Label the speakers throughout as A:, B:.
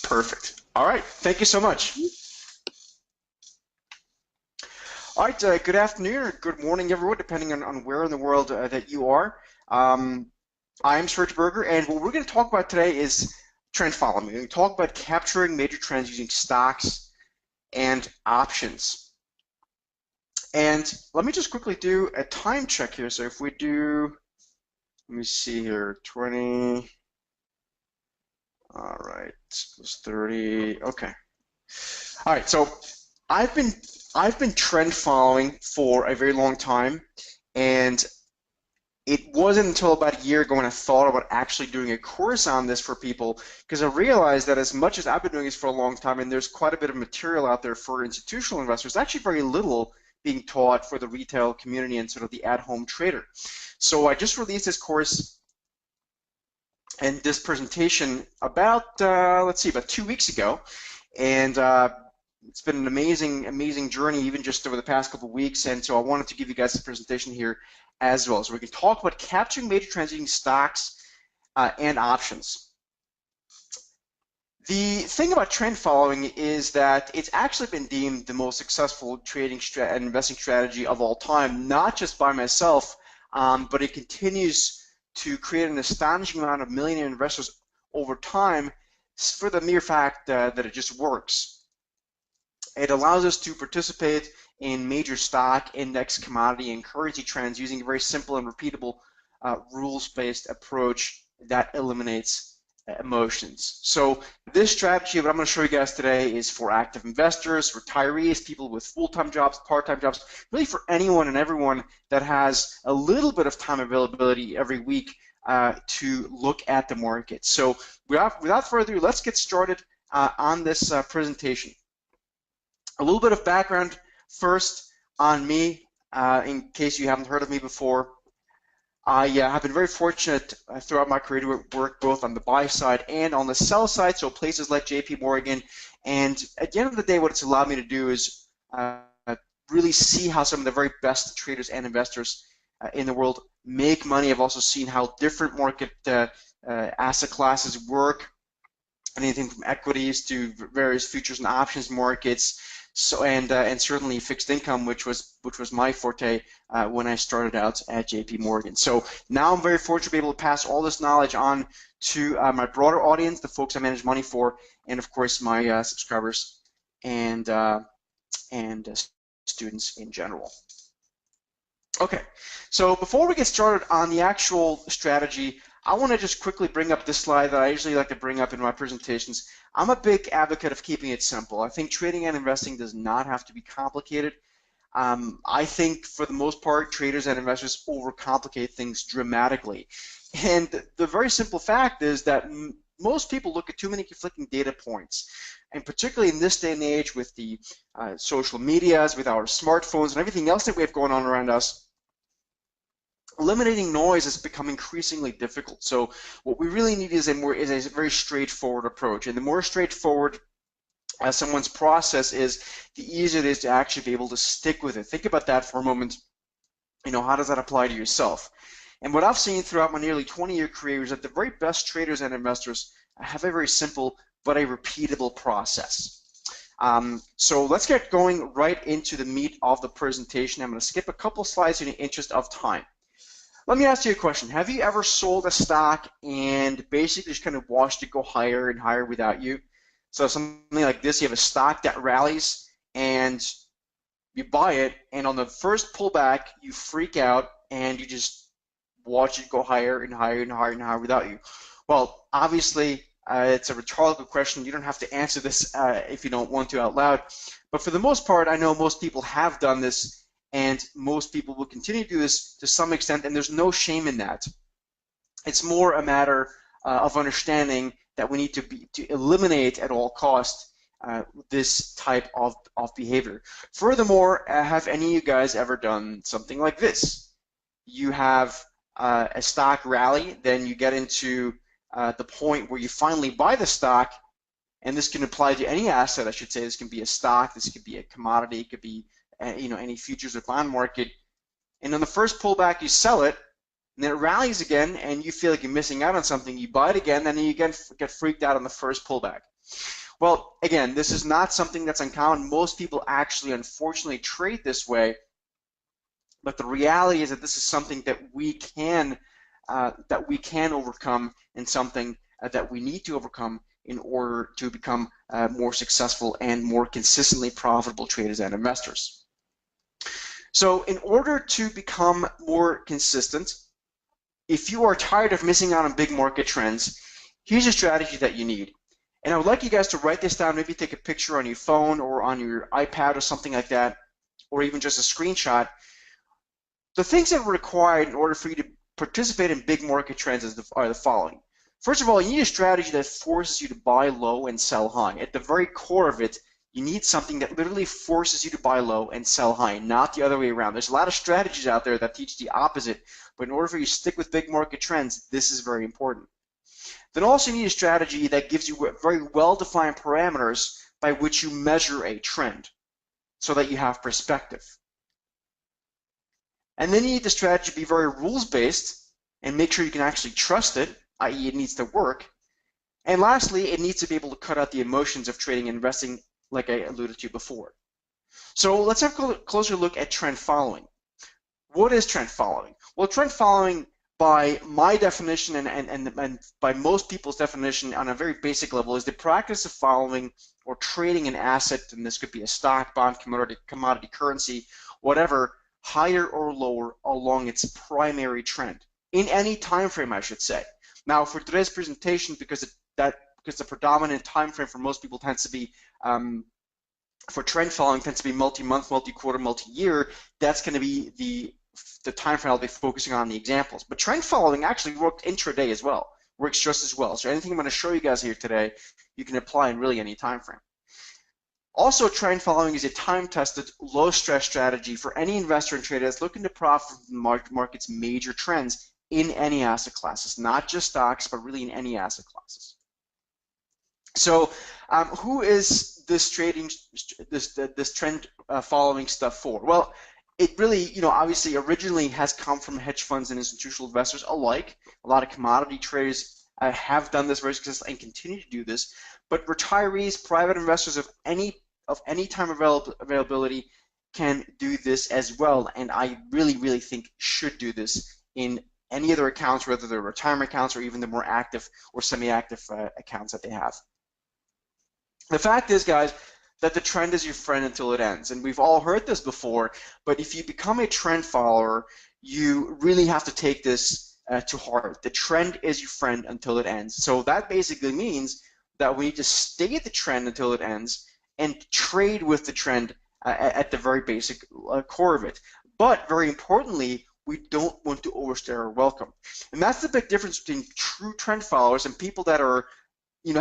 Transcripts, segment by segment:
A: Perfect. All right. Thank you so much. All right. Good afternoon or good morning, everyone, depending on where in the world that you are. I'm Serge Berger, and what we're going to talk about today is trend following. We're going to talk about capturing major trends using stocks and options. And let me just quickly do a time check here. So if we do, let me see here, 20. All right, plus 30. Okay. All right. So I've been trend following for a very long time, and it wasn't until about a year ago when I thought about actually doing a course on this for people, because I realized that as much as I've been doing this for a long time, and there's quite a bit of material out there for institutional investors, actually very little being taught for the retail community and sort of the at-home trader. So I just released this course and this presentation about, let's see, about 2 weeks ago, and it's been an amazing journey even just over the past couple of weeks, and so I wanted to give you guys a presentation here as well. So we can talk about capturing major trends using stocks and options. The thing about trend following is that it's actually been deemed the most successful trading and investing strategy of all time, not just by myself, but it continues to create an astonishing amount of millionaire investors over time for the mere fact that it just works. It allows us to participate in major stock, index, commodity, and currency trends using a very simple and repeatable rules-based approach that eliminates emotions. So this strategy, what I'm going to show you guys today, is for active investors, retirees, people with full-time jobs, part-time jobs, really for anyone and everyone that has a little bit of time availability every week to look at the market. So without further ado, let's get started on this presentation. A little bit of background first on me, in case you haven't heard of me before. I have been very fortunate throughout my career to work both on the buy side and on the sell side, so places like JP Morgan. And at the end of the day, what it's allowed me to do is really see how some of the very best traders and investors in the world make money. I've also seen how different market asset classes work, anything from equities to various futures and options markets. So and certainly fixed income, which was my forte when I started out at JP Morgan. So now I'm very fortunate to be able to pass all this knowledge on to my broader audience, the folks I manage money for, and of course my subscribers and students in general. Okay, so before we get started on the actual strategy, I want to just quickly bring up this slide that I usually like to bring up in my presentations. I'm a big advocate of keeping it simple. I think trading and investing does not have to be complicated. I think for the most part, traders and investors overcomplicate things dramatically. And the very simple fact is that most people look at too many conflicting data points. And particularly in this day and age with the social medias, with our smartphones and everything else that we have going on around us, eliminating noise has become increasingly difficult. So what we really need is a very straightforward approach. And the more straightforward someone's process is, the easier it is to actually be able to stick with it. Think about that for a moment. You know, how does that apply to yourself? And what I've seen throughout my nearly 20-year career is that the very best traders and investors have a very simple but a repeatable process. So let's get going right into the meat of the presentation. I'm going to skip a couple slides in the interest of time. Let me ask you a question. Have you ever sold a stock and basically just kind of watched it go higher and higher without you? So something like this, you have a stock that rallies and you buy it, and on the first pullback, you freak out and you just watch it go higher and higher and higher and higher without you. Well, obviously, it's a rhetorical question. You don't have to answer this if you don't want to out loud. But for the most part, I know most people have done this, and most people will continue to do this to some extent, and there's no shame in that. It's more a matter of understanding that we need to eliminate at all costs this type of behavior. Furthermore, have any of you guys ever done something like this? You have a stock rally, then you get into the point where you finally buy the stock, and this can apply to any asset, I should say. This can be a stock, this could be a commodity, it could be any futures or bond market, and on the first pullback you sell it, and then it rallies again, and you feel like you're missing out on something. You buy it again, and then you get freaked out on the first pullback. Well, again, this is not something that's uncommon. Most people actually, unfortunately, trade this way. But the reality is that this is something that we can overcome, and something that we need to overcome in order to become more successful and more consistently profitable traders and investors. So in order to become more consistent, if you are tired of missing out on big market trends, here's a strategy that you need. And I would like you guys to write this down, maybe take a picture on your phone or on your iPad or something like that, or even just a screenshot. The things that are required in order for you to participate in big market trends are the following. First of all, you need a strategy that forces you to buy low and sell high. At the very core of it, you need something that literally forces you to buy low and sell high, not the other way around. There's a lot of strategies out there that teach the opposite, but in order for you to stick with big market trends, this is very important. Then also you need a strategy that gives you very well-defined parameters by which you measure a trend so that you have perspective. And then you need the strategy to be very rules-based and make sure you can actually trust it, i.e. it needs to work. And lastly, it needs to be able to cut out the emotions of trading and investing, like I alluded to before. So let's have a closer look at trend following. What is trend following? Well, trend following, by my definition and by most people's definition on a very basic level, is the practice of following or trading an asset, and this could be a stock, bond, commodity currency, whatever, higher or lower along its primary trend in any time frame, I should say. Now, for today's presentation, because the predominant time frame for most people tends to be for trend following tends to be multi-month, multi-quarter, multi-year, that's going to be the time frame I'll be focusing on in the examples. But trend following actually worked intraday as well, works just as well. So anything I'm going to show you guys here today, you can apply in really any time frame. Also, trend following is a time-tested, low-stress strategy for any investor and trader that's looking to profit from the market's major trends in any asset classes, not just stocks, but really in any asset classes. So, who is this trend following stuff for? Well, it really, obviously originally has come from hedge funds and institutional investors alike. A lot of commodity traders have done this very successfully and continue to do this. But retirees, private investors of any time availability can do this as well, and I really think should do this in any of their accounts, whether they're retirement accounts or even the more active or semi-active accounts that they have. The fact is, guys, that the trend is your friend until it ends, and we've all heard this before, but if you become a trend follower, you really have to take this to heart. The trend is your friend until it ends. So that basically means that we need to stay at the trend until it ends and trade with the trend at the very basic core of it. But very importantly, we don't want to overstay our welcome. And that's the big difference between true trend followers and people that are,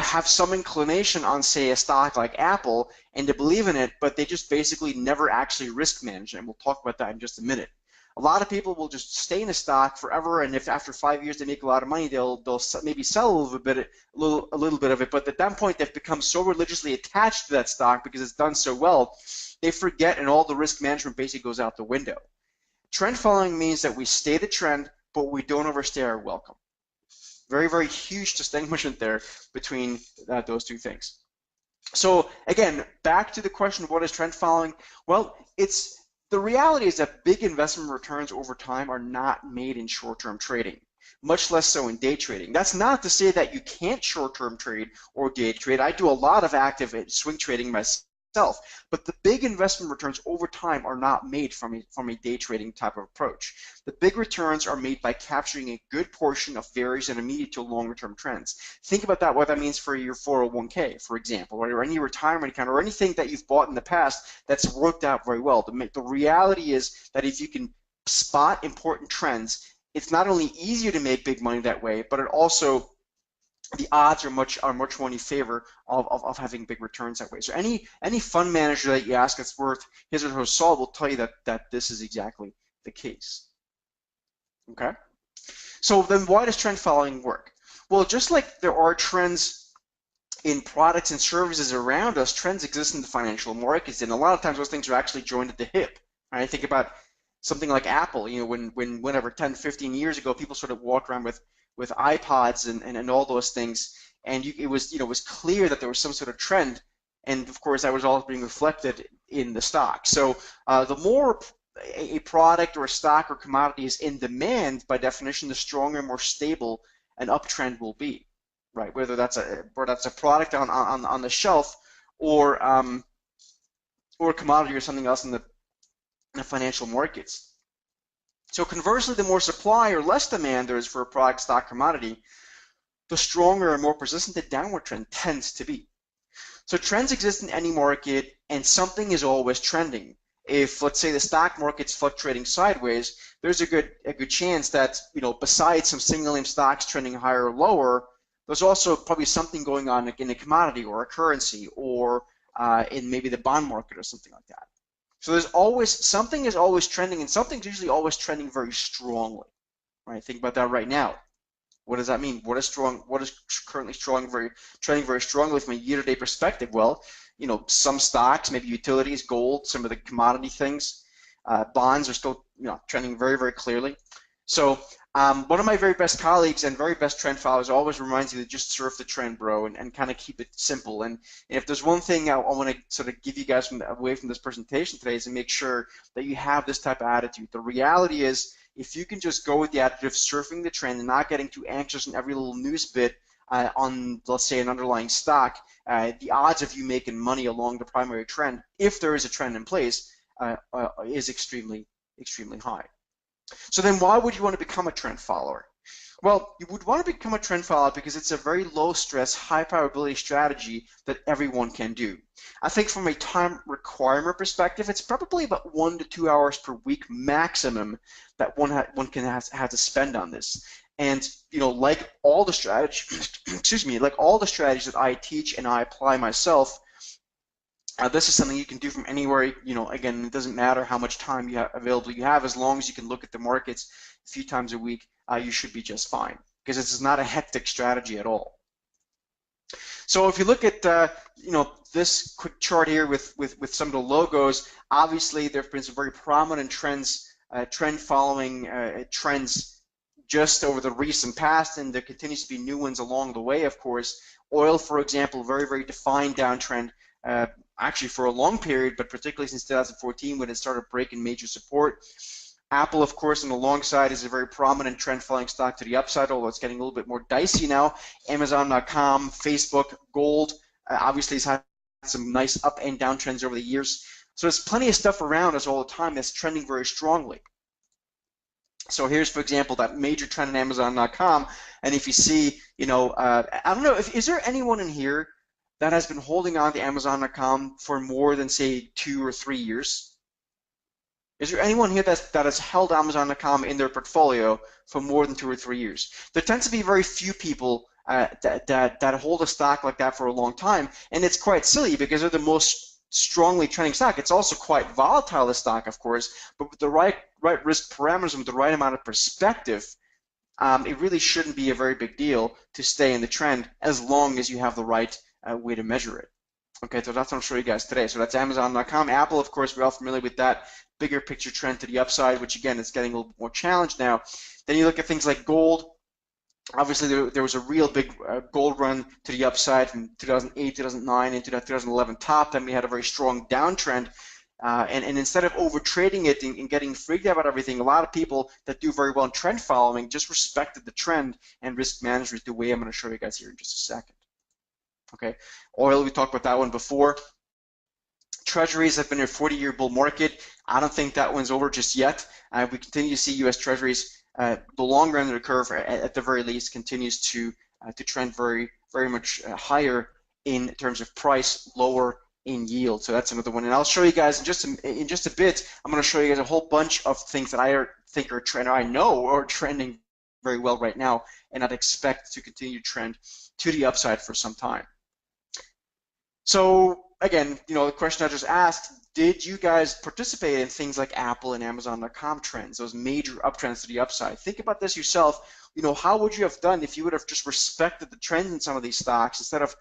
A: have some inclination on, say, a stock like Apple and to believe in it, but they just basically never actually risk manage. And we'll talk about that in just a minute. A lot of people will just stay in a stock forever, and if after 5 years they make a lot of money, they'll maybe sell a little bit of it. But at that point, they've become so religiously attached to that stock because it's done so well, they forget, and all the risk management basically goes out the window. Trend following means that we stay the trend, but we don't overstay our welcome. Very huge distinction there between those two things. So again, back to the question of what is trend following. Well, the reality is that big investment returns over time are not made in short-term trading, much less so in day trading. That's not to say that you can't short-term trade or day trade. I do a lot of active swing trading myself, but the big investment returns over time are not made from a day trading type of approach. The big returns are made by capturing a good portion of various and immediate to longer-term trends. Think about that, what that means for your 401k, for example, or any retirement account, or anything that you've bought in the past that's worked out very well. The reality is that if you can spot important trends, it's not only easier to make big money that way, but it also, the odds are much more in your favor of having big returns that way. So any fund manager that you ask that's worth his or her salt will tell you that this is exactly the case. Okay? So then why does trend following work? Well, just like there are trends in products and services around us, trends exist in the financial markets, and a lot of times those things are actually joined at the hip. Right? Think about something like Apple. Whenever 10, 15 years ago, people sort of walked around with with iPods and all those things, and it was was clear that there was some sort of trend, and of course that was all being reflected in the stock. So the more a product or a stock or commodity is in demand, by definition, the stronger, more stable an uptrend will be, right? Whether that's a product on the shelf, or a commodity or something else in the financial markets. So conversely, the more supply or less demand there is for a product, stock, commodity, the stronger and more persistent the downward trend tends to be. So trends exist in any market, and something is always trending. If, let's say, the stock market's fluctuating sideways, there's a good chance that, besides some single name stocks trending higher or lower, there's also probably something going on in a commodity or a currency, or in maybe the bond market or something like that. So there's always something is always trending, and something's usually always trending very strongly. Right? Think about that right now. What does that mean? What is strong? What is currently trending very strongly from a year-to-date perspective? Well, some stocks, maybe utilities, gold, some of the commodity things, bonds are still trending very, very clearly. So one of my very best colleagues and very best trend followers always reminds you to just surf the trend, bro, and kind of keep it simple. And if there's one thing I want to sort of give you guys away from this presentation today, is to make sure that you have this type of attitude. The reality is, if you can just go with the attitude of surfing the trend and not getting too anxious in every little news bit on, let's say, an underlying stock, the odds of you making money along the primary trend, if there is a trend in place, is extremely, extremely high. So then why would you want to become a trend follower? Well, you would want to become a trend follower because it's a very low stress, high probability strategy that everyone can do. I think from a time requirement perspective, it's probably about 1 to 2 hours per week maximum that one can have to spend on this. And like all the strategies, excuse me, like all the strategies that I teach and I apply myself, this is something you can do from anywhere. Again, it doesn't matter how much time available you have, as long as you can look at the markets a few times a week, you should be just fine, because this is not a hectic strategy at all. So if you look at this quick chart here with some of the logos, obviously there have been some very prominent trends, trend following trends just over the recent past, and there continues to be new ones along the way, of course. Oil, for example, very, very defined downtrend, actually for a long period, but particularly since 2014 when it started breaking major support. Apple, of course, on the long side is a very prominent trend following stock to the upside, although it's getting a little bit more dicey now. Amazon.com, Facebook, gold, obviously has had some nice up and down trends over the years. So there's plenty of stuff around us all the time that's trending very strongly. So here's, for example, that major trend on Amazon.com, and if you see, I don't know, is there anyone in here that has been holding on to Amazon.com for more than, say, 2 or 3 years? Is there anyone here that has held Amazon.com in their portfolio for more than 2 or 3 years? There tends to be very few people that hold a stock like that for a long time, and it's quite silly because they're the most strongly trending stock. It's also quite volatile, the stock, of course, but with the right risk parameters and with the right amount of perspective, it really shouldn't be a very big deal to stay in the trend as long as you have the right way to measure it. Okay, so that's what I'll show you guys today. So that's Amazon.com. Apple, of course, we're all familiar with that bigger picture trend to the upside, which again is getting a little bit more challenged now. Then you look at things like gold. Obviously, there was a real big gold run to the upside from 2008, 2009 into that 2011 top. Then we had a very strong downtrend. And instead of over trading it and getting freaked out about everything, a lot of people that do very well in trend following just respected the trend and risk management the way I'm going to show you guys here in just a second. Okay, oil, we talked about that one before. Treasuries have been a 40-year bull market. I don't think that one's over just yet. We continue to see U.S. Treasuries, the longer end of the curve, at the very least, continues to trend very, very much higher in terms of price, lower in yield. So that's another one. And I'll show you guys in just a bit. I'm going to show you guys a whole bunch of things that I think are trending, I know are trending very well right now, and I'd expect to continue to trend to the upside for some time. So again, the question I just asked, did you guys participate in things like Apple and Amazon.com trends, those major uptrends to the upside? Think about this yourself. How would you have done if you would have just respected the trends in some of these stocks instead of,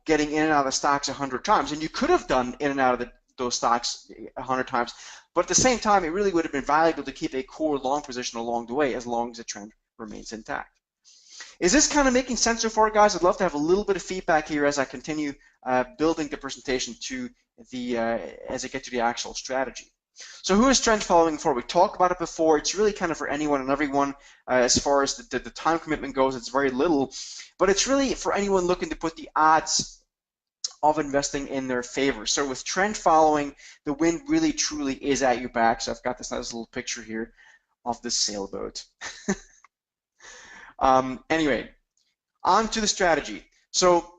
A: getting in and out of the stocks 100 times? And you could have done in and out of those stocks 100 times, but at the same time, it really would have been valuable to keep a core long position along the way as long as the trend remains intact. Is this kind of making sense so far, guys? I'd love to have a little bit of feedback here as I continue building the presentation to the as I get to the actual strategy. So who is trend following for? We talked about it before. It's really kind of for anyone and everyone. As far as the time commitment goes, it's very little, but it's really for anyone looking to put the odds of investing in their favor. So with trend following, the wind really truly is at your back. So I've got this nice little picture here of the sailboat. Anyway, on to the strategy. So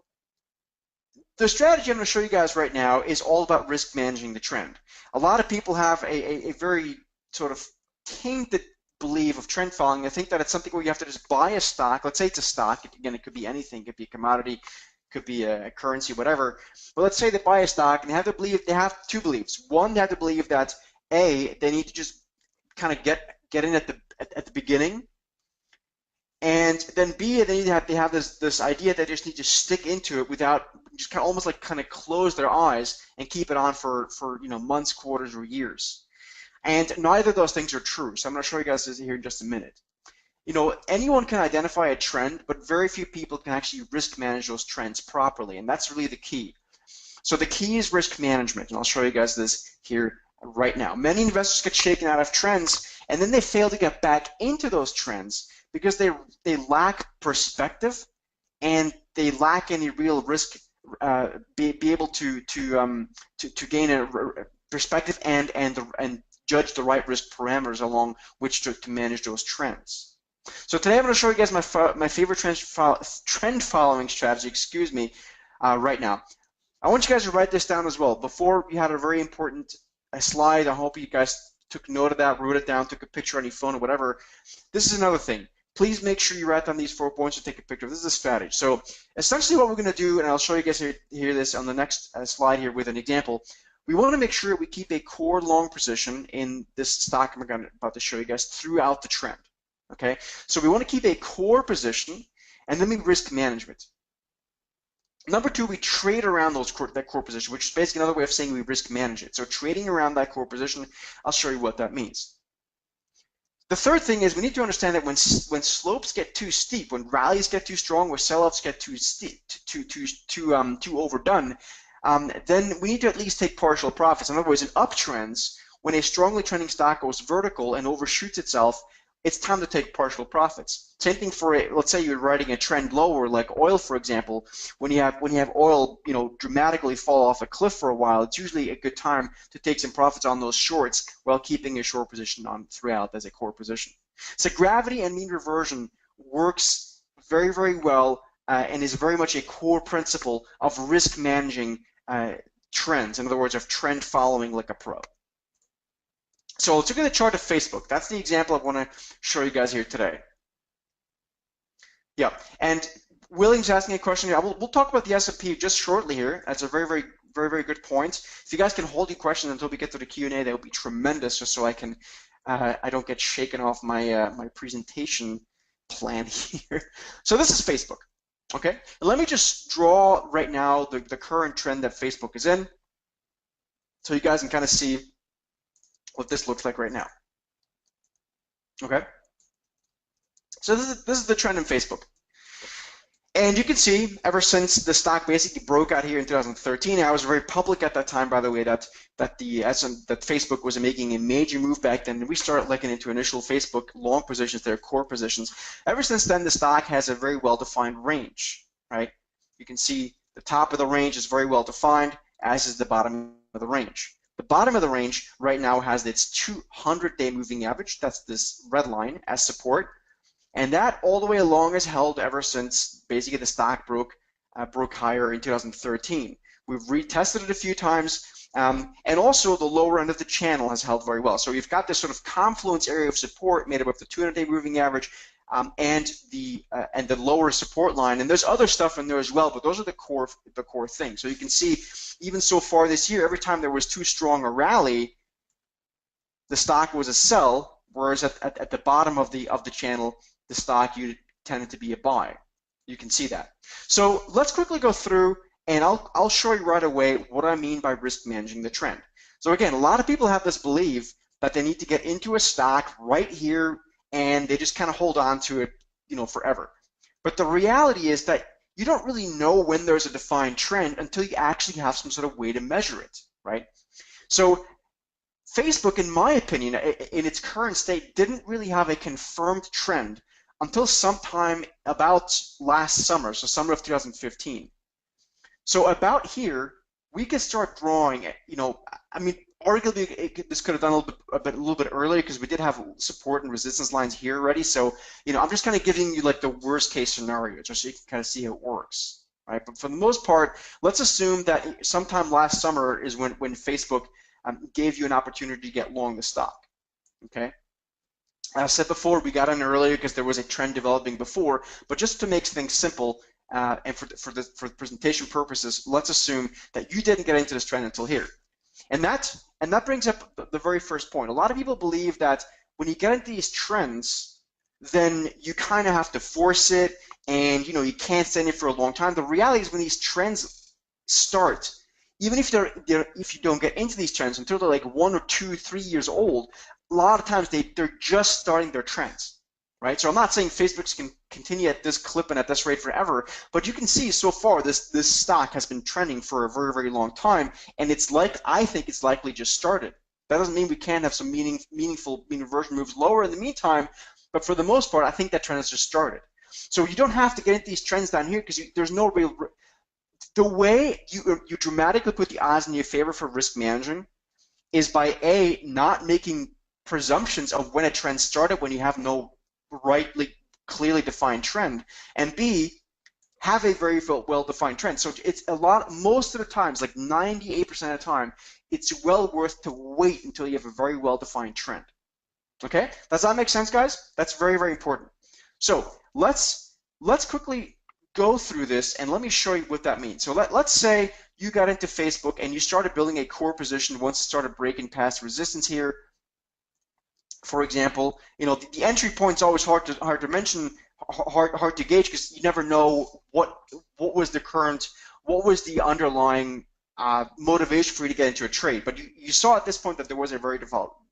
A: the strategy I'm going to show you guys right now is all about risk managing the trend. A lot of people have a very sort of tainted belief of trend following. They think that it's something where you have to just buy a stock. Let's say it's a stock. Again, it could be anything. It could be a commodity, could be a currency, whatever. But let's say they buy a stock and they have to believe, they have two beliefs. One, they have to believe that A, they need to just kind of get in at the beginning. And then B, they have this idea that they just need to stick into it without just kind of almost like kind of close their eyes and keep it on for months, quarters, or years. And neither of those things are true. So I'm going to show you guys this here in just a minute. Anyone can identify a trend, but very few people can actually risk manage those trends properly, and that's really the key. So the key is risk management, and I'll show you guys this here right now. Many investors get shaken out of trends, and then they fail to get back into those trends because they lack perspective and they lack any real risk, be able to gain a perspective and judge the right risk parameters along which to manage those trends. So today I'm going to show you guys my favorite trend following strategy, right now. I want you guys to write this down as well. Before we had a very important slide. I hope you guys took note of that, wrote it down, took a picture on your phone or whatever. This is another thing. Please make sure you write down these 4 points or take a picture. This is a strategy. So essentially what we're going to do, and I'll show you guys here this on the next slide here with an example, we want to make sure we keep a core long position in this stock I'm about to show you guys throughout the trend. Okay, so we want to keep a core position, and then we risk management. Number two, we trade around that core position, which is basically another way of saying we risk manage it. So trading around that core position, I'll show you what that means. The third thing is we need to understand that when slopes get too steep, when rallies get too strong, when sell-offs get too steep, too overdone, then we need to at least take partial profits. In other words, in uptrends, when a strongly trending stock goes vertical and overshoots itself, it's time to take partial profits. Same thing for let's say you're riding a trend lower, like oil, for example. When you have oil, dramatically fall off a cliff for a while, it's usually a good time to take some profits on those shorts while keeping a short position on throughout as a core position. So gravity and mean reversion works very, very well and is very much a core principle of risk managing trends. In other words, of trend following like a pro. So let's look at the chart of Facebook. That's the example I want to show you guys here today. Yeah, and William's asking a question here. We'll talk about the S&P just shortly here. That's a very, very, very, very good point. If you guys can hold your questions until we get to the Q&A, that would be tremendous, just so I can I don't get shaken off my my presentation plan here. So this is Facebook. Okay, and let me just draw right now the current trend that Facebook is in, so you guys can kind of see what this looks like right now. Okay, so this is the trend in Facebook, and you can see ever since the stock basically broke out here in 2013. I was very public at that time, by the way, that Facebook was making a major move back then. We started looking into initial Facebook long positions, their core positions. Ever since then, the stock has a very well-defined range. Right, you can see the top of the range is very well defined, as is the bottom of the range. The bottom of the range right now has its 200-day moving average, that's this red line, as support, and that all the way along is held ever since basically the stock broke higher in 2013. We've retested it a few times, and also the lower end of the channel has held very well. So you've got this sort of confluence area of support made up of the 200-day moving average and the lower support line, and there's other stuff in there as well, but those are the core things. So you can see, even so far this year, every time there was too strong a rally, the stock was a sell, whereas at the bottom of the channel, the stock tended to be a buy. You can see that. So let's quickly go through, and I'll show you right away what I mean by risk managing the trend. So again, a lot of people have this belief that they need to get into a stock right here, and they just kind of hold on to it, forever. But the reality is that you don't really know when there's a defined trend until you actually have some sort of way to measure it, right? So Facebook, in my opinion, in its current state, didn't really have a confirmed trend until sometime about last summer, so summer of 2015. So about here, we could start drawing, I mean, arguably this could have done a little bit earlier because we did have support and resistance lines here already. So, I'm just kind of giving you like the worst case scenario just so you can kind of see how it works, right? But for the most part, let's assume that sometime last summer is when Facebook gave you an opportunity to get long the stock, okay? As I said before, we got in earlier because there was a trend developing before, but just to make things simple, and for presentation purposes, let's assume that you didn't get into this trend until here. And that brings up the very first point. A lot of people believe that when you get into these trends, then you kind of have to force it, and you can't stay in it for a long time. The reality is when these trends start, even if if you don't get into these trends until they're like 1 or 2, 3 years old, a lot of times they're just starting their trends, right? So I'm not saying Facebook's can continue at this clip and at this rate forever, but you can see so far this stock has been trending for a very, very long time, and I think it's likely just started. That doesn't mean we can't have some meaningful mean reversion moves lower in the meantime, but for the most part, I think that trend has just started. So you don't have to get into these trends down here because there's no real. The way you dramatically put the odds in your favor for risk managing is by A, not making presumptions of when a trend started when you have no clearly defined trend, and B, have a very well-defined trend. So it's most of the times, like 98% of the time, it's well worth to wait until you have a very well-defined trend. Okay, does that make sense, guys? That's very, very important. So let's quickly go through this and let me show you what that means. So let's say you got into Facebook and you started building a core position once it started breaking past resistance here. For example, the entry point's always hard to mention, hard to gauge because you never know what was the underlying motivation for you to get into a trade. But you saw at this point that there was a very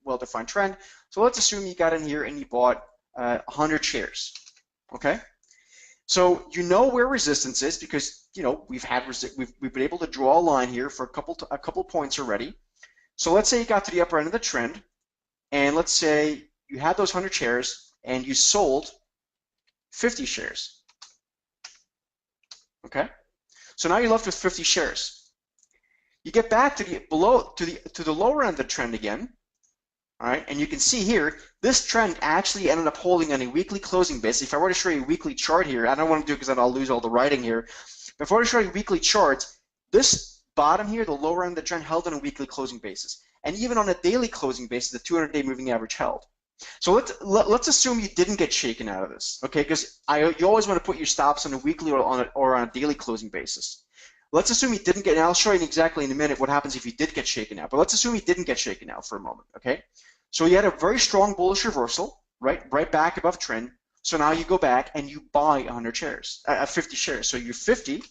A: well-defined trend. So let's assume you got in here and you bought 100 shares. Okay. So you know where resistance is because we've been able to draw a line here for a couple points already. So let's say you got to the upper end of the trend, and let's say you had those 100 shares and you sold 50 shares. Okay, so now you're left with 50 shares. You get back to the lower end of the trend again. All right, and you can see here, this trend actually ended up holding on a weekly closing basis. If I were to show you a weekly chart here, I don't want to do it because then I'll lose all the writing here. But if I were to show you a weekly chart, this bottom here, the lower end of the trend, held on a weekly closing basis. And even on a daily closing basis, the 200-day moving average held. So let's assume you didn't get shaken out of this, okay? Because you always want to put your stops on a weekly or on a daily closing basis. Let's assume you didn't get, and I'll show you exactly in a minute what happens if you did get shaken out, but let's assume you didn't get shaken out for a moment, okay? So you had a very strong bullish reversal, right back above trend. So now you go back and you buy 100 shares, 50 shares. So you're 50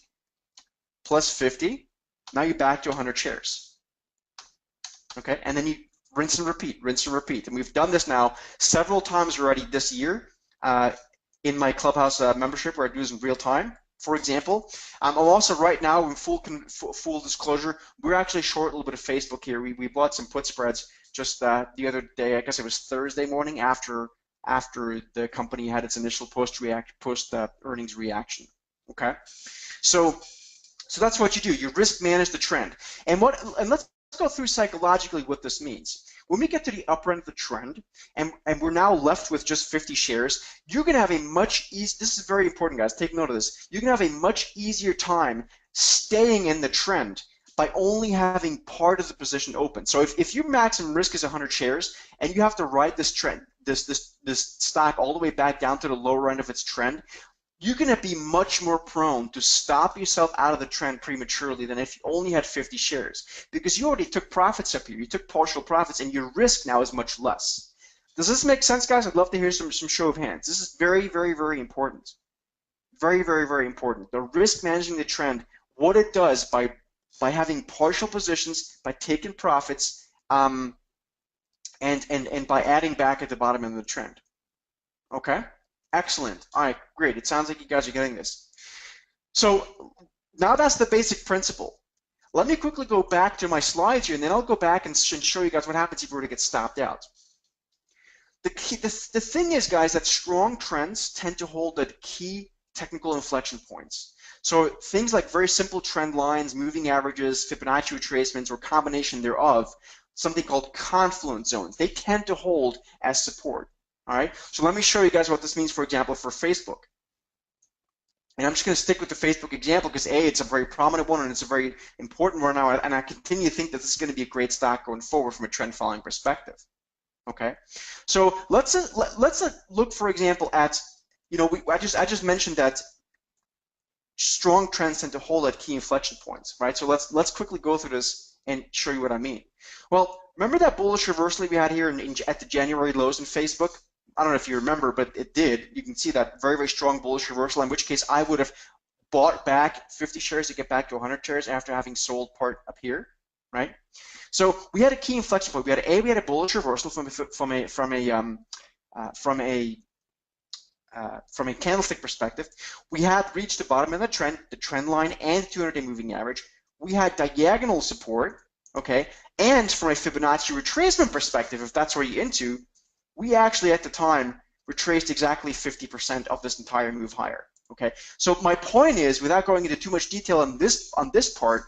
A: plus 50, now you're back to 100 shares, okay? And then you rinse and repeat, rinse and repeat. And we've done this now several times already this year in my Clubhouse membership where I do this in real time. For example, I'm also right now in full disclosure, we're actually short a little bit of Facebook here. We bought some put spreads just the other day. I guess it was Thursday morning after the company had its initial post earnings reaction. Okay, so that's what you do. You risk manage the trend, and let's go through psychologically what this means. When we get to the upper end of the trend, and we're now left with just 50 shares, you're going to have a much easier, this is very important, guys, take note of this, you're going to have a much easier time staying in the trend by only having part of the position open. So if your maximum risk is 100 shares, and you have to ride this trend, this stock all the way back down to the lower end of its trend, you're going to be much more prone to stop yourself out of the trend prematurely than if you only had 50 shares, because you already took profits up here. You took partial profits, and your risk now is much less. Does this make sense, guys? I'd love to hear some show of hands. This is very, very, very important. Very, very, very important. The risk managing the trend, what it does by having partial positions, by taking profits, and by adding back at the bottom end of the trend. Okay? Excellent. All right, great. It sounds like you guys are getting this. So now that's the basic principle. Let me quickly go back to my slides here, and then I'll go back and show you guys what happens if you were to get stopped out. The thing is, guys, that strong trends tend to hold at key technical inflection points. So things like very simple trend lines, moving averages, Fibonacci retracements, or combination thereof, something called confluence zones, they tend to hold as support. All right, so let me show you guys what this means, for example, for Facebook. And I'm just going to stick with the Facebook example because A, it's a very prominent one and it's a very important one now, and I continue to think that this is going to be a great stock going forward from a trend following perspective. Okay, so let's look, for example, at, you know, I just mentioned that strong trends tend to hold at key inflection points, right? So let's quickly go through this and show you what I mean. Well, remember that bullish reversal we had here at the January lows in Facebook? I don't know if you remember, but it did. You can see that very, very strong bullish reversal, in which case I would have bought back 50 shares to get back to 100 shares after having sold part up here, right? So we had a key inflection point. We had a bullish reversal from a candlestick perspective. We had reached the bottom of the trend line and 200-day moving average. We had diagonal support, okay? And from a Fibonacci retracement perspective, if that's what you're into, we actually at the time retraced exactly 50% of this entire move higher. Okay, so my point is, without going into too much detail on this part,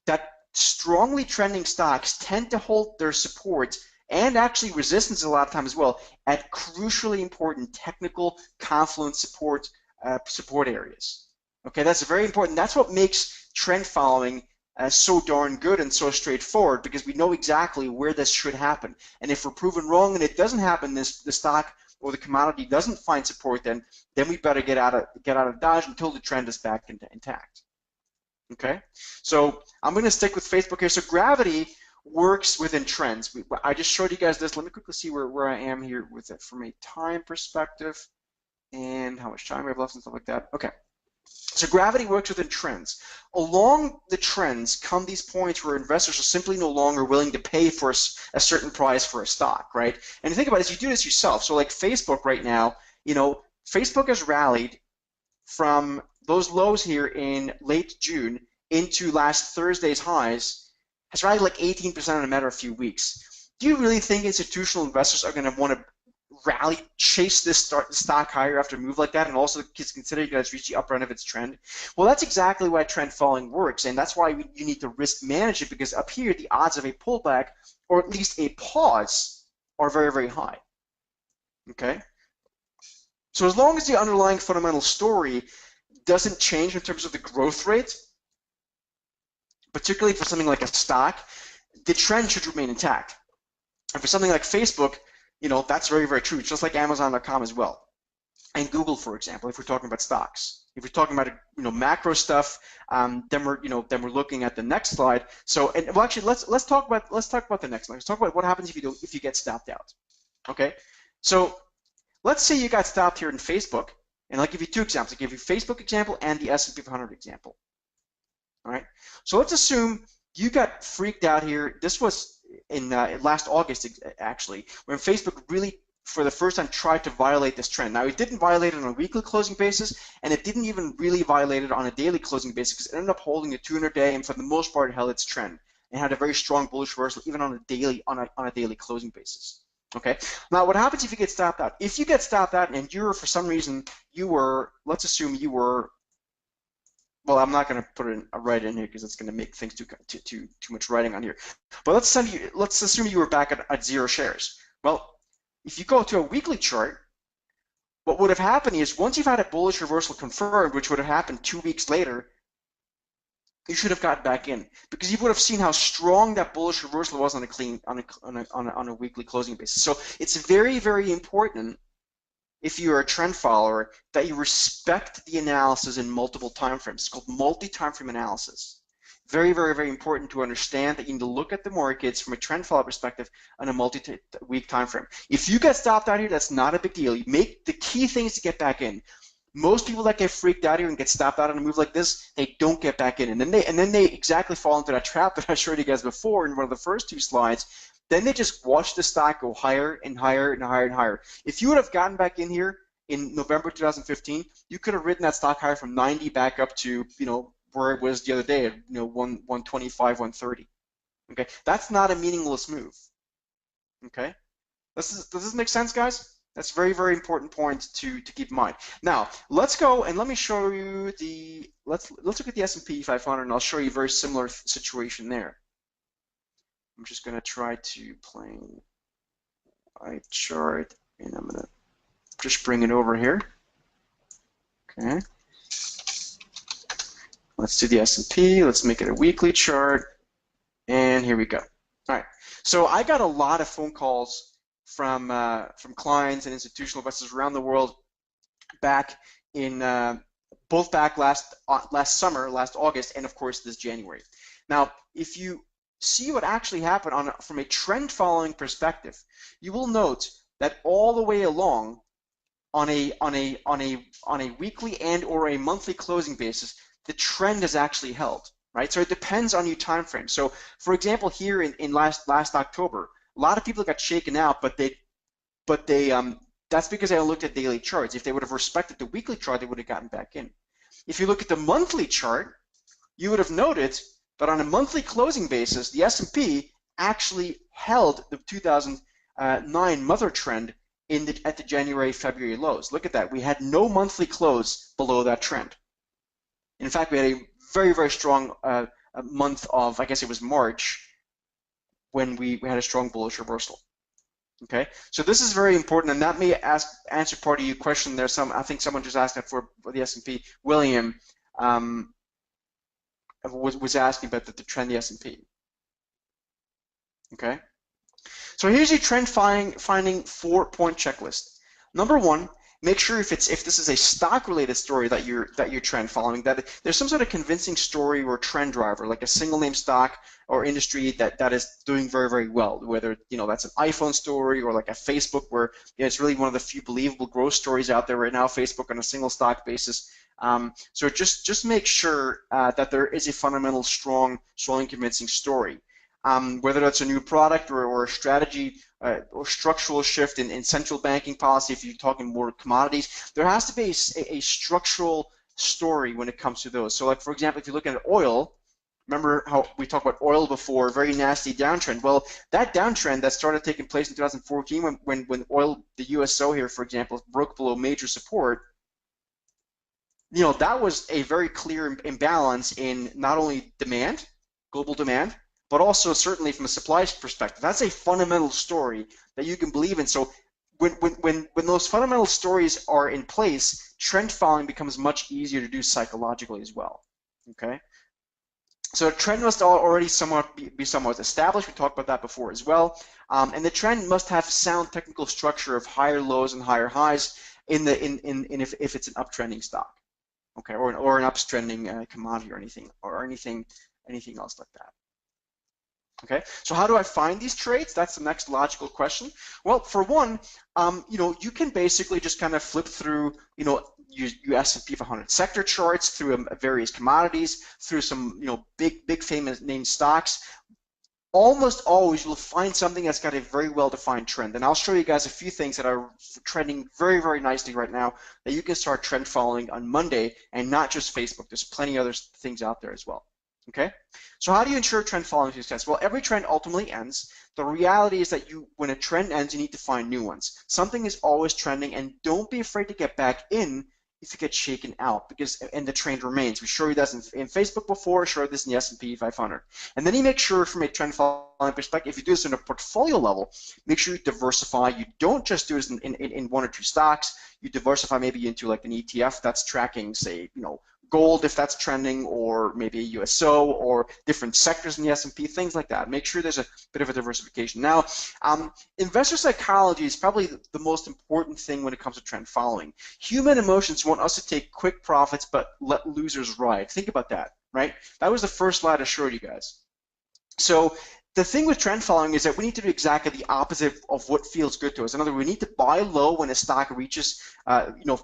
A: that strongly trending stocks tend to hold their support and actually resistance a lot of times as well at crucially important technical confluence support areas. Okay, that's very important. That's what makes trend following so darn good and so straightforward, because we know exactly where this should happen. And if we're proven wrong and it doesn't happen, the stock or the commodity doesn't find support, then we better get out of Dodge until the trend is back intact. Okay, so I'm going to stick with Facebook here. So gravity works within trends. I just showed you guys this. Let me quickly see where I am here with it from a time perspective and how much time we have left and stuff like that. Okay. So gravity works within trends. Along the trends come these points where investors are simply no longer willing to pay for a certain price for a stock, right? And you think about it, you do this yourself. So like Facebook right now, you know, Facebook has rallied from those lows here in late June into last Thursday's highs, has rallied like 18% in a matter of a few weeks. Do you really think institutional investors are going to want to rally, chase this stock higher after a move like that, and also consider you guys reach the upper end of its trend? Well, that's exactly why trend following works, and that's why you need to risk manage it, because up here the odds of a pullback or at least a pause are very, very high. Okay, so as long as the underlying fundamental story doesn't change in terms of the growth rate, particularly for something like a stock, the trend should remain intact. And for something like Facebook, you know, that's very, very true, just like Amazon.com as well. And Google, for example, if we're talking about stocks. If we're talking about, you know, macro stuff, then we're looking at the next slide. So, and well, actually, let's talk about the next slide. Let's talk about what happens if you get stopped out. Okay, so let's say you got stopped here in Facebook, and I'll give you two examples. I'll give you Facebook example and the S&P 500 example. All right, so let's assume you got freaked out here. This was in last August, actually, when Facebook really, for the first time, tried to violate this trend. Now, it didn't violate it on a weekly closing basis, and it didn't even really violate it on a daily closing basis, because it ended up holding a 200-day, and for the most part, it held its trend and had a very strong bullish reversal, even on a daily closing basis. Okay. Now, what happens if you get stopped out? If you get stopped out, and you're, for some reason, let's assume you were. Well, I'm not going to put it right in here because it's going to make things too much writing on here. But let's assume you were back at 0 shares. Well, if you go to a weekly chart, what would have happened is once you've had a bullish reversal confirmed, which would have happened 2 weeks later, you should have got back in, because you would have seen how strong that bullish reversal was on a weekly closing basis. So it's very, very important, if you're a trend follower, that you respect the analysis in multiple time frames. It's called multi-time frame analysis. Very, very, very important to understand that you need to look at the markets from a trend follower perspective on a multi-week time frame. If you get stopped out here, that's not a big deal. You make the key things to get back in. Most people that get freaked out here and get stopped out on a move like this, they don't get back in, and then they exactly fall into that trap that I showed you guys before in one of the first 2 slides. Then they just watch the stock go higher and higher and higher and higher. If you would have gotten back in here in November 2015, you could have ridden that stock higher from 90 back up to, where it was the other day, 125, 130. Okay, that's not a meaningless move. Okay, does this make sense, guys? That's a very, very important point to keep in mind. Now, let's go and let me show you let's look at the S&P 500, and I'll show you a very similar situation there. I'm just going to try to plain white chart, and I'm going to just bring it over here. Okay. Let's do the S&P. Let's make it a weekly chart, and here we go. All right. So I got a lot of phone calls from clients and institutional investors around the world back in both back last summer, last August, and of course this January. Now, if you see what actually happened from a trend following perspective, you will note that all the way along on a weekly and or a monthly closing basis, the trend has actually held, right? So it depends on your time frame. So for example, here in last October, a lot of people got shaken out, but that's because they looked at daily charts. If they would have respected the weekly chart, they would have gotten back in. If you look at the monthly chart, you would have noted that on a monthly closing basis, the S&P actually held the 2009 mother trend at the January-February lows. Look at that. We had no monthly close below that trend. In fact, we had a very, very strong month of, I guess it was March, when we had a strong bullish reversal. Okay, so this is very important, and that may answer part of your question there. I think someone just asked that for the S&P. William was asking about the trend, the S&P. Okay, so here's your trend finding 4-point checklist. Number one, make sure if this is a stock-related story that you're trend following, that there's some sort of convincing story or trend driver, like a single name stock or industry that is doing very, very well. Whether that's an iPhone story or like a Facebook, where it's really one of the few believable growth stories out there right now. Facebook on a single stock basis. So just make sure that there is a fundamental, strong and convincing story. Whether that's a new product or a strategy or structural shift in central banking policy, if you're talking more commodities, there has to be a structural story when it comes to those. So like, for example, if you look at oil, remember how we talked about oil before, very nasty downtrend. Well, that downtrend that started taking place in 2014 when oil, the USO here, for example, broke below major support, that was a very clear imbalance in not only demand, global demand, but also certainly from a supply perspective. That's a fundamental story that you can believe in. So when those fundamental stories are in place, trend following becomes much easier to do psychologically as well. Okay, so a trend must already be somewhat established. We talked about that before as well, and the trend must have sound technical structure of higher lows and higher highs if it's an uptrending stock, okay, or an uptrending commodity or anything else like that. Okay, so how do I find these trades? That's the next logical question. Well, for one, you can basically just kind of flip through, your S&P 500 sector charts, through various commodities, through some, big famous name stocks. Almost always you'll find something that's got a very well-defined trend, and I'll show you guys a few things that are trending very, very nicely right now that you can start trend following on Monday, and not just Facebook. There's plenty of other things out there as well. Okay, so how do you ensure trend following success? Well, every trend ultimately ends. The reality is that when a trend ends, you need to find new ones. Something is always trending, and don't be afraid to get back in if you get shaken out, and the trend remains. We showed you that in Facebook before, showed this in the S&P 500. And then you make sure from a trend following perspective, if you do this on a portfolio level, make sure you diversify. You don't just do this in one or two stocks. You diversify maybe into like an ETF that's tracking, say, gold if that's trending, or maybe a USO, or different sectors in the S&P, things like that. Make sure there's a bit of a diversification. Now, investor psychology is probably the most important thing when it comes to trend following. Human emotions want us to take quick profits but let losers ride. Think about that, right? That was the first slide I showed you guys. So the thing with trend following is that we need to do exactly the opposite of what feels good to us. In other words, we need to buy low when a stock reaches,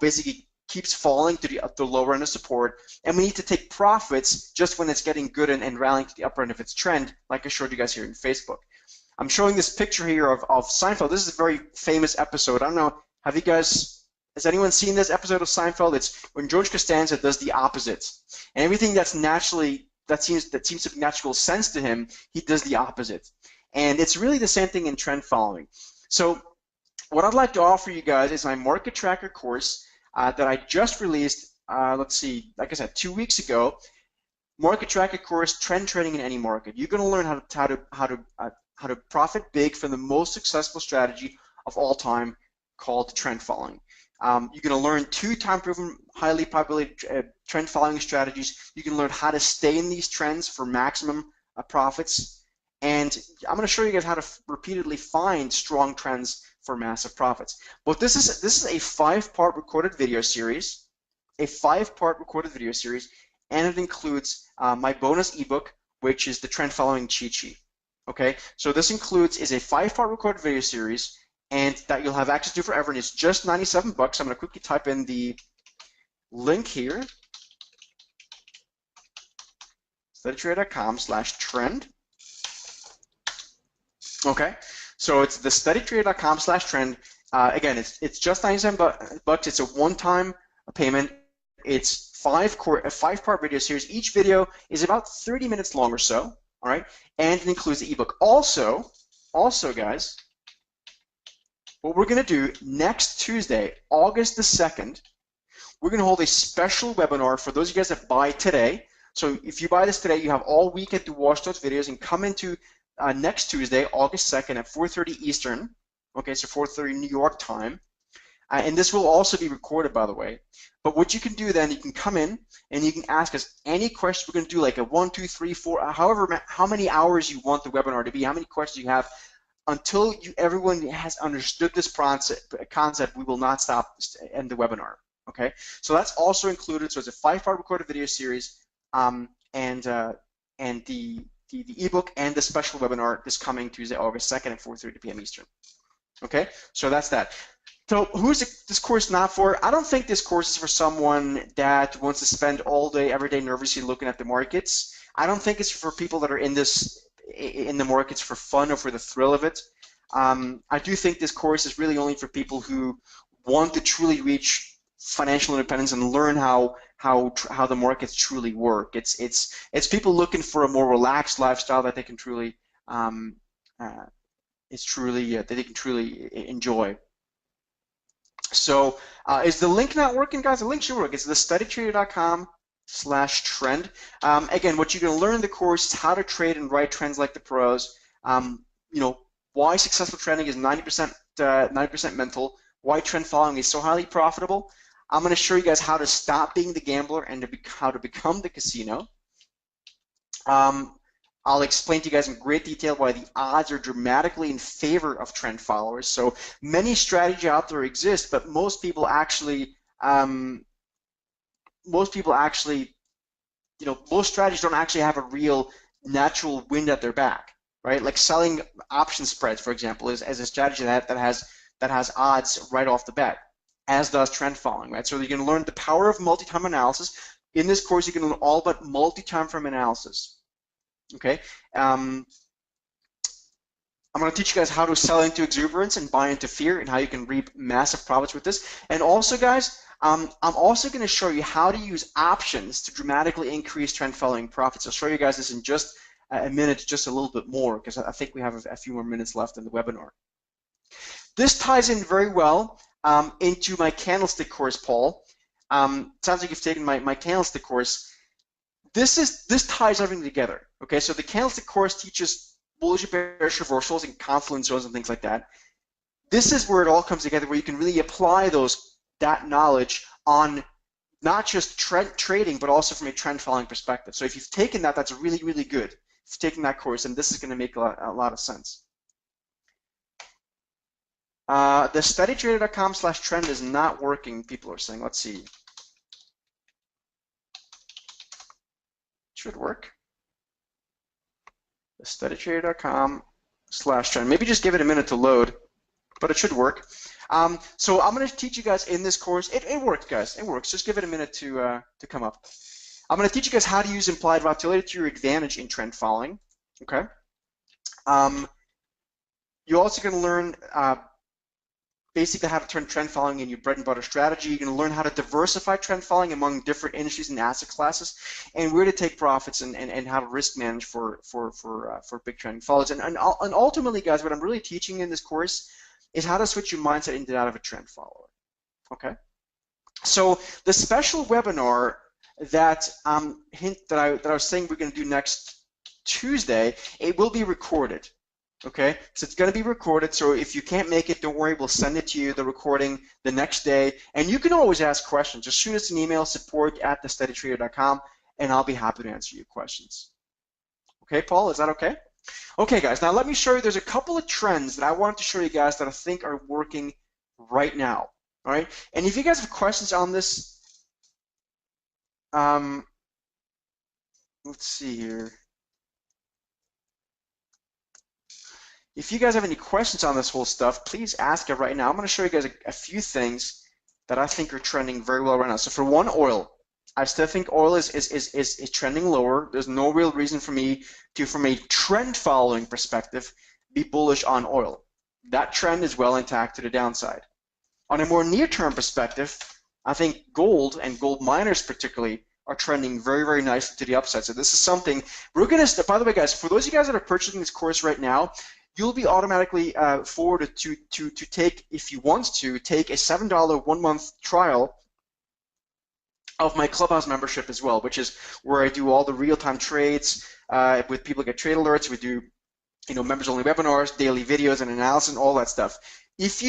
A: basically keeps falling to the lower end of support, and we need to take profits just when it's getting good and rallying to the upper end of its trend, like I showed you guys here in Facebook. I'm showing this picture here of Seinfeld. This is a very famous episode. I don't know, have you guys Has anyone seen this episode of Seinfeld? It's when George Costanza does the opposite, and everything that seems to make natural sense to him, he does the opposite. And it's really the same thing in trend following. So what I'd like to offer you guys is my market tracker course that I just released. Let's see, like I said, 2 weeks ago. Market tracker course, trend trading in any market. You're going to learn how to profit big from the most successful strategy of all time, called trend following. You're going to learn 2 time-proven, highly probability trend following strategies. You can learn how to stay in these trends for maximum profits. And I'm going to show you guys how to repeatedly find strong trends for massive profits. But this is a 5-part recorded video series, and it includes my bonus ebook, which is the trend following cheat sheet. Okay, so this is a 5-part recorded video series, and that you'll have access to forever, and it's just $97. I'm going to quickly type in the link here, studytrader.com/trend. Okay, so it's the studytrader.com/trend. Again, it's just $97. It's a one-time payment. It's a 5-part video series. Each video is about 30 minutes long or so. All right, and it includes the ebook. Also, guys, what we're going to do next Tuesday, August the 2nd, we're going to hold a special webinar for those of you guys that buy today. So if you buy this today, you have all weekend to watch those videos and come into next Tuesday, August 2nd at 4:30 Eastern. Okay, so 4:30 New York time. And this will also be recorded, by the way. But what you can do then, you can come in and you can ask us any questions. We're going to do like a 1, 2, 3, 4, how many hours you want the webinar to be, how many questions you have. Until everyone has understood this concept, we will not stop end the webinar. Okay, so that's also included. So it's a 5-part recorded video series, and the ebook and the special webinar this coming Tuesday, August 2nd at 4:30 p.m. Eastern. Okay, so that's that. So who's this course not for? I don't think this course is for someone that wants to spend all day, every day nervously looking at the markets. I don't think it's for people that are in the markets for fun or for the thrill of it. I do think this course is really only for people who want to truly reach financial independence and learn how the markets truly work. It's people looking for a more relaxed lifestyle that they can truly enjoy. So is the link not working, guys? The link should work. It's the studytrader.com/trend. Again, what you're going to learn in the course is how to trade and write trends like the pros. Why successful trading is 90% mental. Why trend following is so highly profitable. I'm going to show you guys how to stop being the gambler and how to become the casino. I'll explain to you guys in great detail why the odds are dramatically in favor of trend followers. So many strategies out there exist, but most people actually, most strategies don't actually have a real natural wind at their back, right? Like selling option spreads, for example, is a strategy that has odds right off the bat, as does trend following, right? So you're going to learn the power of multi-time analysis. In this course, you can learn all about multi-time frame analysis. Okay, I'm going to teach you guys how to sell into exuberance and buy into fear, and how you can reap massive profits with this. And also, guys, I'm also going to show you how to use options to dramatically increase trend following profits. I'll show you guys this in just a minute, just a little bit more, because I think we have a few more minutes left in the webinar. This ties in very well into my candlestick course, Paul. Sounds like you've taken my candlestick course. This ties everything together. Okay, so the candlestick course teaches bullish and bearish reversals and confluence zones and things like that. This is where it all comes together, where you can really apply that knowledge on not just trading, but also from a trend following perspective. So if you've taken that, that's really, really good. If you've taken that course, and this is going to make a lot of sense. The studytrader.com/trend is not working, people are saying. Let's see. Should work. The studytrader.com/trend. Maybe just give it a minute to load, but it should work. So I'm going to teach you guys in this course. It works, guys. It works. Just give it a minute to come up. I'm going to teach you guys how to use implied volatility to your advantage in trend following. Okay. You're also going to learn basically how to turn trend following into your bread and butter strategy. You're going to learn how to diversify trend following among different industries and asset classes, and where to take profits and how to risk manage for big trending follows. And ultimately, guys, what I'm really teaching in this course is how to switch your mindset into that of a trend follower. Okay. So the special webinar that I was saying we're going to do next Tuesday, it will be recorded. Okay, so it's going to be recorded, so if you can't make it, don't worry, we'll send it to you, the recording, the next day, and you can always ask questions. Just shoot us an email, support@thesteadytrader.com, and I'll be happy to answer your questions. Okay, Paul, is that okay? Okay, guys, now let me show you, there's a couple of trends that I wanted to show you guys that I think are working right now, all right? And if you guys have questions on this, let's see here. If you guys have any questions on this whole stuff, please ask it right now. I'm going to show you guys a few things that I think are trending very well right now. So for one, oil. I still think oil is trending lower. There's no real reason for me to, from a trend following perspective, be bullish on oil. That trend is well intact to the downside. On a more near-term perspective, I think gold and gold miners particularly are trending very, very nicely to the upside. So this is something we're going to, by the way, guys, for those of you guys that are purchasing this course right now, you'll be automatically forwarded to take, if you want to, take a $7 1-month trial of my Clubhouse membership as well, which is where I do all the real-time trades with people get trade alerts. We do, members-only webinars, daily videos and analysis, and all that stuff. If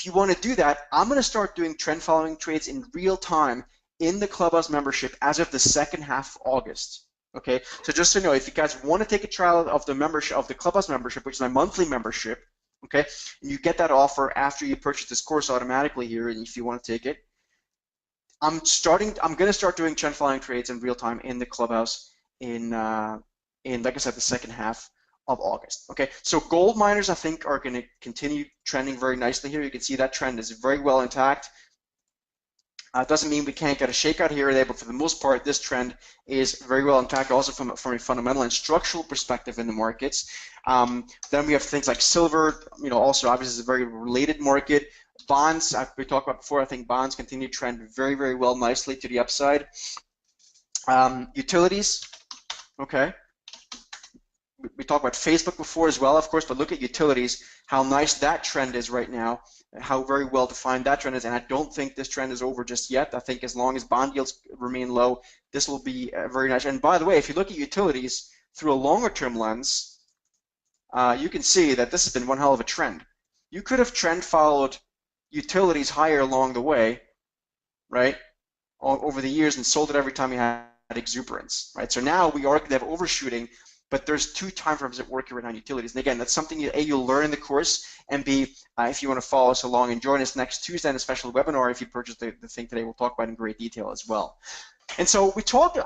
A: you want to do that, I'm going to start doing trend following trades in real time in the Clubhouse membership as of the second half of August. Okay, so just so you know, if you guys want to take a trial of the membership, of the Clubhouse membership, which is my monthly membership, okay, and you get that offer after you purchase this course automatically here, and if you want to take it, I'm going to start doing trend following trades in real time in the Clubhouse in like I said, the second half of August. Okay, so gold miners I think are going to continue trending very nicely here. You can see that trend is very well intact. It doesn't mean we can't get a shakeout here or there, but for the most part, this trend is very well intact, also from a fundamental and structural perspective in the markets. Then we have things like silver, also obviously is a very related market. Bonds, we talked about before, I think bonds continue to trend very, very well nicely to the upside. Utilities, okay. We talked about Facebook before as well, of course, but look at utilities, how nice that trend is right now, how very well defined that trend is, and I don't think this trend is over just yet. I think as long as bond yields remain low, this will be very nice. And by the way, if you look at utilities through a longer term lens, you can see that this has been one hell of a trend. You could have trend followed utilities higher along the way, right, over the years and sold it every time you had exuberance, right? So now we are going to have overshooting, but there's two time frames that work right now in utilities. And again, that's something you'll learn in the course, and B, if you want to follow us along and join us next Tuesday in a special webinar, if you purchase the thing today, we'll talk about it in great detail as well. And so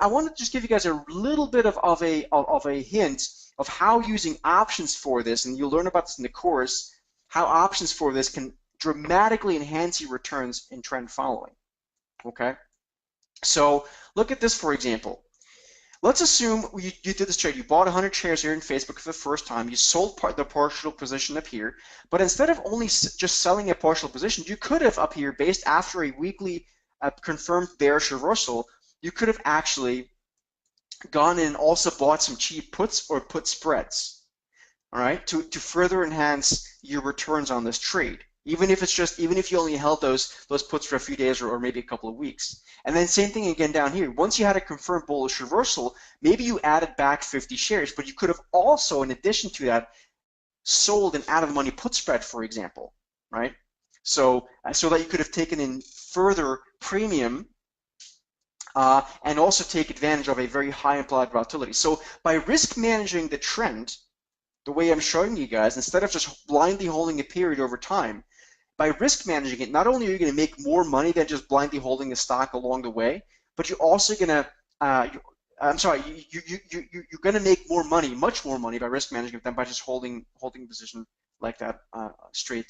A: I want to just give you guys a little bit of a hint of how using options for this, and you'll learn about this in the course, how options for this can dramatically enhance your returns in trend following, okay? So look at this, for example. Let's assume you did this trade. You bought 100 shares here in Facebook for the first time. You sold the partial position up here, but instead of only just selling a partial position, you could have up here, based after a weekly confirmed bearish reversal, you could have actually gone in and also bought some cheap puts or put spreads, all right, to further enhance your returns on this trade. Even if you only held those puts for a few days or maybe a couple of weeks. And then same thing again down here. Once you had a confirmed bullish reversal, maybe you added back 50 shares, but you could have also, in addition to that, sold an out-of-the-money put spread, for example, right? So that you could have taken in further premium and also take advantage of a very high implied volatility. So by risk managing the trend, the way I'm showing you guys, instead of just blindly holding a period over time, by risk managing it, not only are you going to make more money than just blindly holding the stock along the way, but you're also going to, you're going to make more money, much more money by risk managing it than by just holding a position like that straight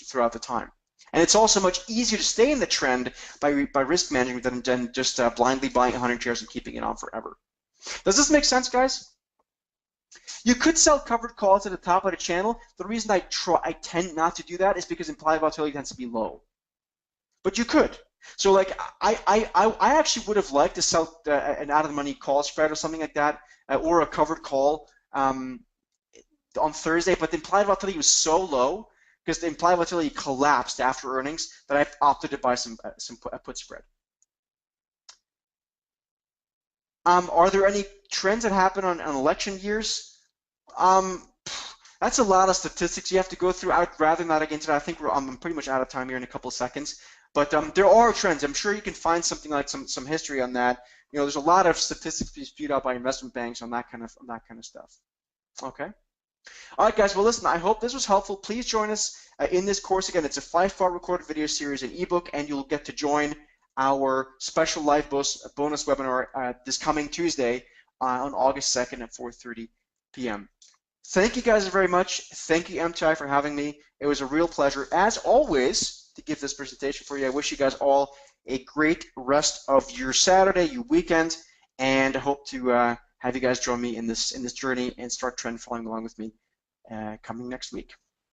A: throughout the time. And it's also much easier to stay in the trend by risk managing than just blindly buying 100 shares and keeping it on forever. Does this make sense, guys? You could sell covered calls at the top of the channel. The reason I tend not to do that is because implied volatility tends to be low. But you could. So like I actually would have liked to sell an out-of-the-money call spread or something like that, or a covered call on Thursday, but the implied volatility was so low because the implied volatility collapsed after earnings that I opted to buy a put spread. Are there any trends that happen on election years? That's a lot of statistics you have to go through. I'd rather not get into that. I think I'm pretty much out of time here in a couple of seconds. But there are trends. I'm sure you can find something like some history on that. You know, there's a lot of statistics being spewed out by investment banks on that kind of stuff. Okay. All right, guys. Well, listen. I hope this was helpful. Please join us in this course. Again, it's a 5-part recorded video series, an ebook, and you'll get to join our special live bonus webinar this coming Tuesday on August 2nd at 4:30 p.m. Thank you guys very much. Thank you, MTI, for having me. It was a real pleasure, as always, to give this presentation for you. I wish you guys all a great rest of your Saturday, your weekend, and I hope to have you guys join me in this journey and start trend following along with me coming next week.